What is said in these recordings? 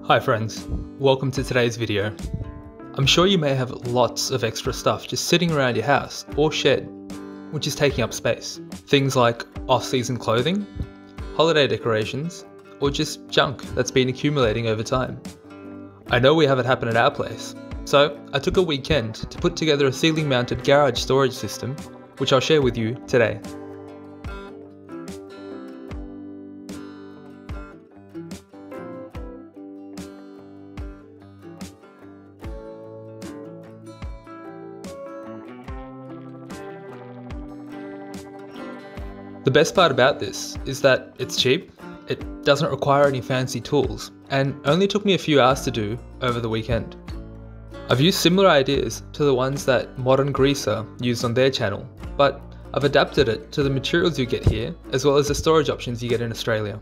Hi friends, welcome to today's video. I'm sure you may have lots of extra stuff just sitting around your house or shed, which is taking up space. Things like off-season clothing, holiday decorations, or just junk that's been accumulating over time. I know we have it happen at our place, so I took a weekend to put together a ceiling-mounted garage storage system, which I'll share with you today. The best part about this is that it's cheap, it doesn't require any fancy tools, and only took me a few hours to do over the weekend. I've used similar ideas to the ones that Modern Greaser used on their channel, but I've adapted it to the materials you get here, as well as the storage options you get in Australia.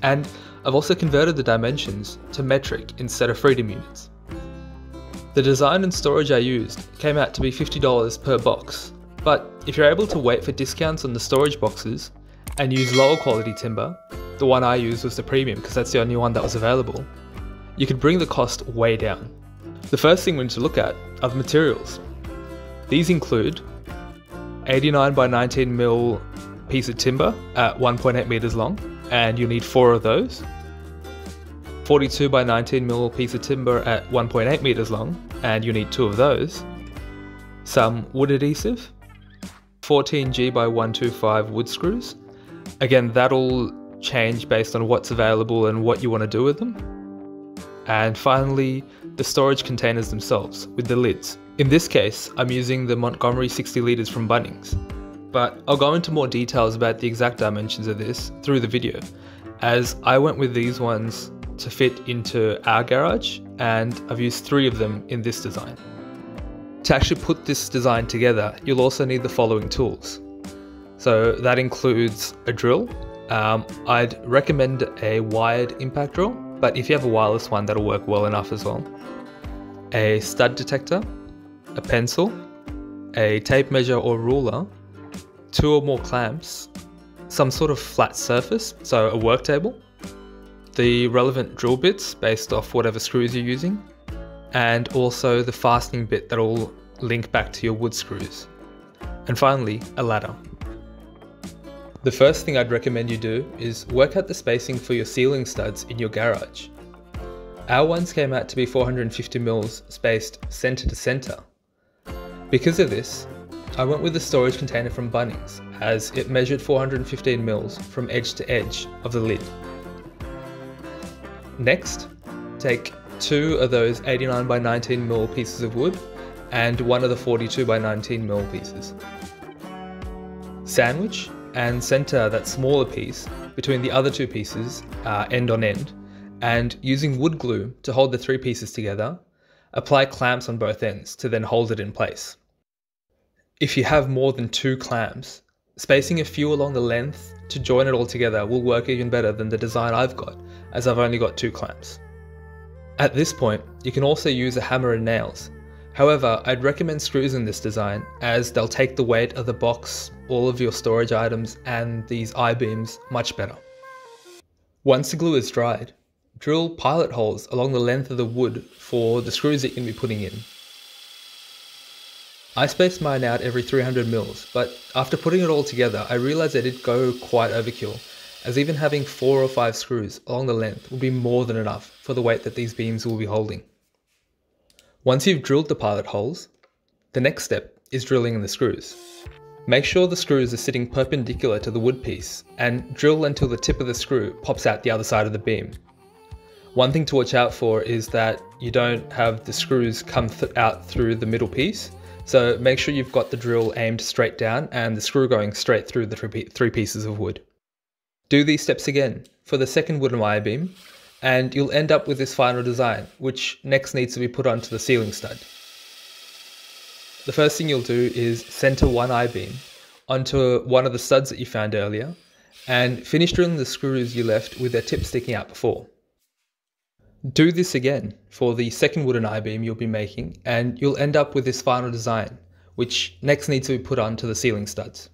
And I've also converted the dimensions to metric instead of freedom units. The design and storage I used came out to be $50 per box. But if you're able to wait for discounts on the storage boxes and use lower quality timber, the one I used was the premium because that's the only one that was available, you could bring the cost way down. The first thing we need to look at are the materials. These include 89 by 19mm piece of timber at 1.8 meters long, and you'll need 4 of those. 42 by 19mm piece of timber at 1.8 meters long, and you'll need 2 of those. Some wood adhesive. 14G by 125 wood screws. Again, that'll change based on what's available and what you want to do with them. And finally, the storage containers themselves with the lids. In this case, I'm using the Montgomery 60 litres from Bunnings, but I'll go into more details about the exact dimensions of this through the video, as I went with these ones to fit into our garage, and I've used 3 of them in this design. To actually put this design together, you'll also need the following tools. So that includes a drill. I'd recommend a wired impact drill, but if you have a wireless one, that'll work well enough as well. A stud detector, a pencil, a tape measure or ruler, 2 or more clamps, some sort of flat surface, so a work table, the relevant drill bits based off whatever screws you're using, and also the fastening bit that'll link back to your wood screws. And finally, a ladder. The first thing I'd recommend you do is work out the spacing for your ceiling studs in your garage. Our ones came out to be 450mm spaced center to center. Because of this, I went with the storage container from Bunnings, as it measured 415mm from edge to edge of the lid. Next, take 2 of those 89 by 19mm pieces of wood and 1 of the 42 by 19mm pieces. Sandwich and center that smaller piece between the other 2 pieces end on end, and using wood glue to hold the 3 pieces together, apply clamps on both ends to then hold it in place. If you have more than 2 clamps, spacing a few along the length to join it all together will work even better than the design I've got, as I've only got 2 clamps. At this point, you can also use a hammer and nails. However, I'd recommend screws in this design, as they'll take the weight of the box, all of your storage items, and these I-beams much better. Once the glue is dried, drill pilot holes along the length of the wood for the screws that you're going to be putting in. I spaced mine out every 300mm, but after putting it all together, I realised I did go quite overkill, as even having 4 or 5 screws along the length will be more than enough for the weight that these beams will be holding. Once you've drilled the pilot holes, the next step is drilling in the screws. Make sure the screws are sitting perpendicular to the wood piece, and drill until the tip of the screw pops out the other side of the beam. One thing to watch out for is that you don't have the screws come out through the middle piece, so make sure you've got the drill aimed straight down and the screw going straight through the 3 pieces of wood. Do these steps again for the second wooden I-beam, and you'll end up with this final design, which next needs to be put onto the ceiling stud. The first thing you'll do is center one I-beam onto one of the studs that you found earlier, and finish drilling the screws you left with their tip sticking out before. Do this again for the second wooden I-beam you'll be making, and you'll end up with this final design, which next needs to be put onto the ceiling studs.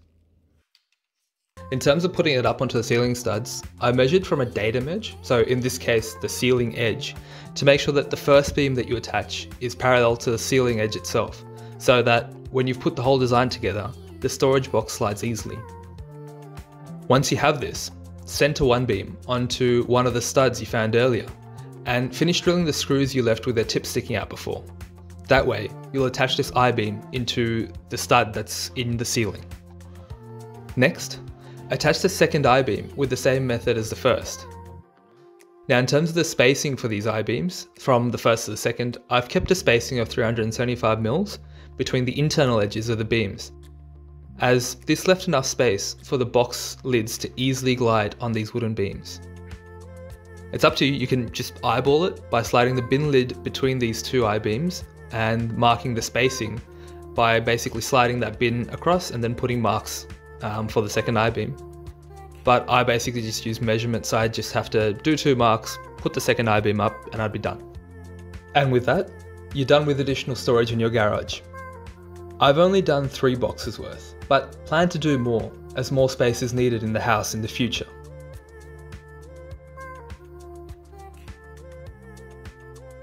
In terms of putting it up onto the ceiling studs, I measured from a datum edge, so in this case the ceiling edge, to make sure that the first beam that you attach is parallel to the ceiling edge itself, so that when you've put the whole design together, the storage box slides easily. Once you have this, center one beam onto one of the studs you found earlier, and finish drilling the screws you left with their tips sticking out before. That way, you'll attach this I-beam into the stud that's in the ceiling. Next, attach the second I-beam with the same method as the first. Now in terms of the spacing for these I-beams, from the first to the second, I've kept a spacing of 375mm between the internal edges of the beams, as this left enough space for the box lids to easily glide on these wooden beams. It's up to you, you can just eyeball it by sliding the bin lid between these two I-beams and marking the spacing by basically sliding that bin across and then putting marks for the second I-beam. But I basically just use measurement, so I just have to do 2 marks, put the second I-beam up, and I'd be done. And with that, you're done with additional storage in your garage. I've only done 3 boxes worth, but plan to do more as more space is needed in the house in the future.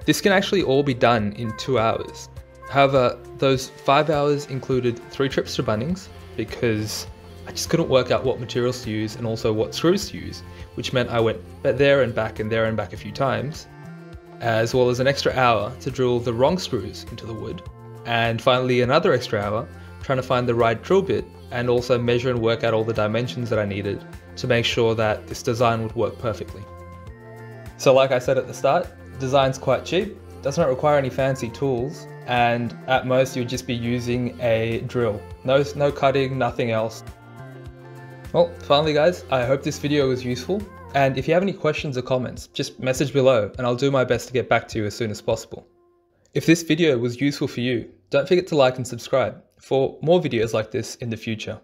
This can actually all be done in 2 hours. However, those 5 hours included 3 trips to Bunnings because I just couldn't work out what materials to use and also what screws to use, which meant I went there and back and there and back a few times, as well as an extra hour to drill the wrong screws into the wood, and finally another extra hour trying to find the right drill bit and also measure and work out all the dimensions that I needed to make sure that this design would work perfectly. So like I said at the start, the design's quite cheap, doesn't require any fancy tools, and at most you'll just be using a drill. No cutting, nothing else. Well, finally guys, I hope this video was useful, and if you have any questions or comments, just message below and I'll do my best to get back to you as soon as possible. If this video was useful for you, don't forget to like and subscribe for more videos like this in the future.